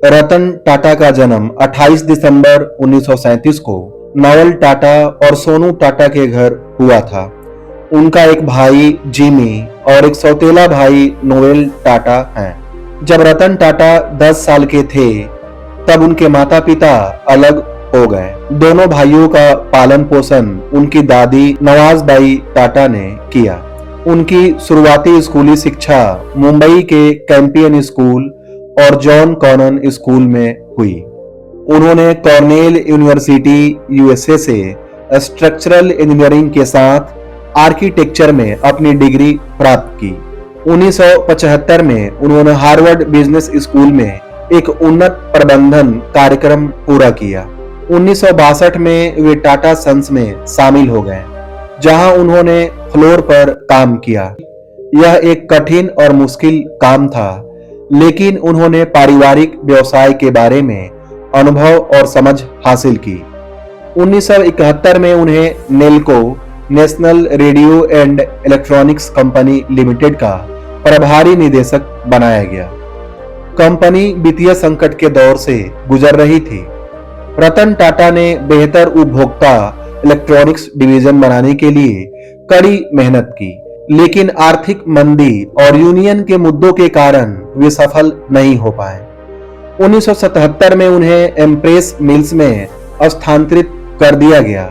रतन टाटा का जन्म 28 दिसंबर 1937 को नवल टाटा और सोनू टाटा के घर हुआ था। उनका एक भाई जिमी और एक सौतेला भाई नोएल टाटा हैं। जब रतन टाटा 10 साल के थे तब उनके माता पिता अलग हो गए। दोनों भाइयों का पालन पोषण उनकी दादी नवाजबाई टाटा ने किया। उनकी शुरुआती स्कूली शिक्षा मुंबई के कैंपियन स्कूल और जॉन कॉनन स्कूल में हुई। उन्होंने कॉर्नेल यूनिवर्सिटी यूएसए से स्ट्रक्चरल इंजीनियरिंग के साथ आर्किटेक्चर में अपनी डिग्री प्राप्त की। 1975 में उन्होंने हार्वर्ड बिजनेस स्कूल में एक उन्नत प्रबंधन कार्यक्रम पूरा किया। 1962 में वे टाटा सन्स में शामिल हो गए, जहां उन्होंने फ्लोर पर काम किया। यह एक कठिन और मुश्किल काम था, लेकिन उन्होंने पारिवारिक व्यवसाय के बारे में अनुभव और समझ हासिल की। 1971 में उन्हें Nelco national radio and electronics company limited का प्रभारी निदेशक बनाया गया। कंपनी वित्तीय संकट के दौर से गुजर रही थी। रतन टाटा ने बेहतर उपभोक्ता इलेक्ट्रॉनिक्स डिवीजन बनाने के लिए कड़ी मेहनत की, लेकिन आर्थिक मंदी और यूनियन के मुद्दों के कारण वे सफल नहीं हो पाए। 1977 में उन्हें एम्प्रेस मिल्स में स्थानांतरित कर दिया गया,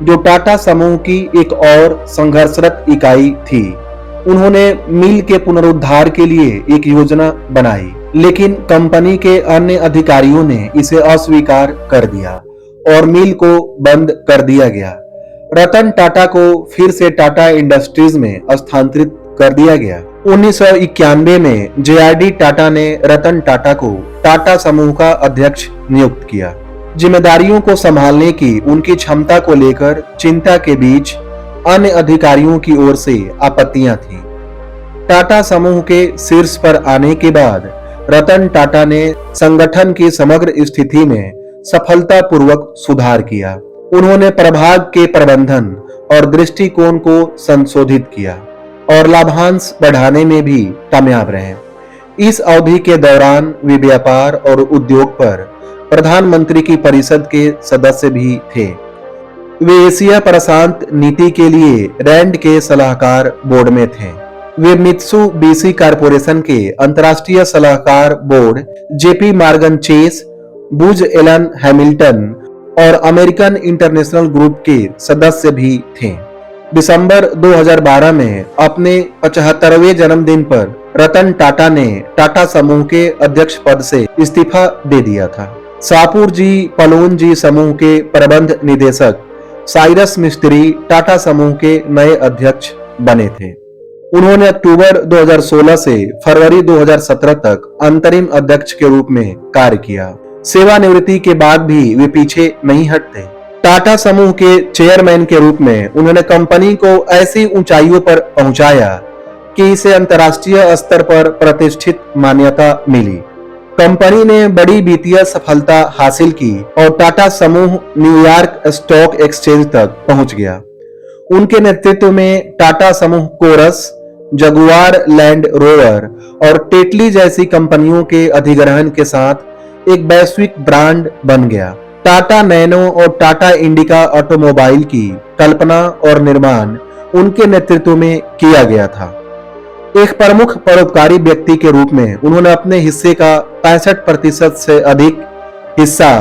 जो टाटा समूह की एक और संघर्षरत इकाई थी। उन्होंने मिल के पुनरुद्धार के लिए एक योजना बनाई, लेकिन कंपनी के अन्य अधिकारियों ने इसे अस्वीकार कर दिया और मिल को बंद कर दिया गया। रतन टाटा को फिर से टाटा इंडस्ट्रीज में स्थानांतरित कर दिया गया। 1991 में जेआरडी टाटा ने रतन टाटा को टाटा समूह का अध्यक्ष नियुक्त किया। जिम्मेदारियों को संभालने की उनकी क्षमता को लेकर चिंता के बीच अन्य अधिकारियों की ओर से आपत्तियां थीं। टाटा समूह के शीर्ष पर आने के बाद रतन टाटा ने संगठन की समग्र स्थिति में सफलतापूर्वक सुधार किया। उन्होंने प्रभाग के प्रबंधन और दृष्टिकोण को संशोधित किया और लाभांश बढ़ाने में भी कामयाब रहे। इस अवधि के दौरान वे व्यापार और उद्योग पर प्रधानमंत्री की परिषद के सदस्य भी थे। वे एशिया प्रशांत नीति के लिए रैंड के सलाहकार बोर्ड में थे। वे मित्सुबिशी कॉरपोरेशन के अंतर्राष्ट्रीय सलाहकार board, JP Morgan Chase, Booz Allen Hamilton और अमेरिकन इंटरनेशनल ग्रुप के सदस्य भी थे। दिसंबर 2012 में अपने 75वें जन्मदिन पर रतन टाटा ने टाटा समूह के अध्यक्ष पद से इस्तीफा दे दिया था। शाहपुर जी पलोन समूह के प्रबंध निदेशक साइरस मिस्त्री टाटा समूह के नए अध्यक्ष बने थे। उन्होंने अक्टूबर 2016 से फरवरी 2017 तक अंतरिम अध्यक्ष के रूप में कार्य किया। सेवानिवृत्ति के बाद भी वे पीछे नहीं हटते। टाटा समूह के चेयरमैन के रूप में उन्होंने कंपनी को ऐसी ऊंचाइयों पर पहुंचाया कि इसे अंतर्राष्ट्रीय स्तर पर प्रतिष्ठित मान्यता मिली। कंपनी ने बड़ी वित्तीय सफलता हासिल की और टाटा समूह न्यूयॉर्क स्टॉक एक्सचेंज तक पहुंच गया। उनके नेतृत्व में टाटा समूह कोरस, जगुआर लैंड रोवर और टेटली जैसी कंपनियों के अधिग्रहण के साथ एक वैश्विक ब्रांड बन गया। टाटा नैनो और टाटा इंडिका ऑटोमोबाइल की कल्पना और निर्माण उनके नेतृत्व में किया गया था। एक प्रमुख परोपकारी व्यक्ति के रूप में उन्होंने अपने हिस्से का 65% से अधिक हिस्सा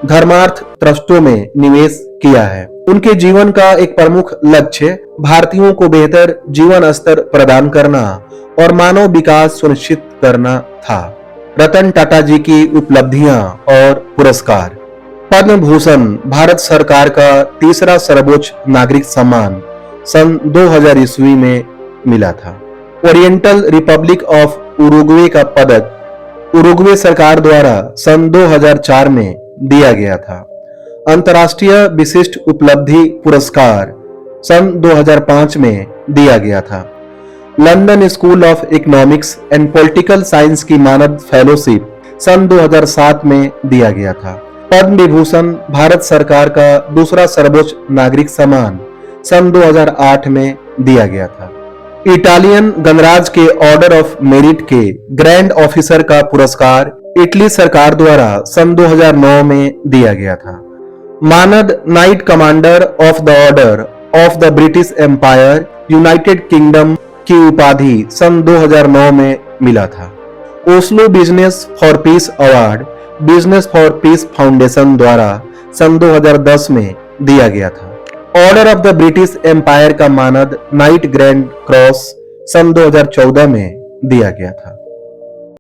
धर्मार्थ ट्रस्टों में निवेश किया है। उनके जीवन का एक प्रमुख लक्ष्य भारतीयों को बेहतर जीवन स्तर प्रदान करना और मानव विकास सुनिश्चित करना था। रतन टाटा जी की उपलब्धियां और पुरस्कार। पद्म भूषण भारत सरकार का तीसरा सर्वोच्च नागरिक सम्मान सन 2000 ईस्वी में मिला था। ओरिएंटल रिपब्लिक ऑफ उरुग्वे का पदक उरुग्वे सरकार द्वारा सन 2004 में दिया गया था। अंतर्राष्ट्रीय विशिष्ट उपलब्धि पुरस्कार सन 2005 में दिया गया था। London school of economics and political science की मानद फेलोशिप सन 2007 में दिया गया था। पद्म विभूषण भारत सरकार का दूसरा सर्वोच्च नागरिक सम्मान सन 2008 में दिया गया था। इटालियन गणराज्य के ऑर्डर ऑफ मेरिट के ग्रैंड ऑफिसर का पुरस्कार इटली सरकार द्वारा सन 2009 में दिया गया था। मानद knight commander of the order of the British Empire United Kingdom की उपाधि सन 2009 में मिला था। Oslo business for peace award business for peace foundation द्वारा सन 2010 में दिया गया था। Order of the British Empire का मानद नाइट ग्रैंड क्रॉस सन 2014 में दिया गया था।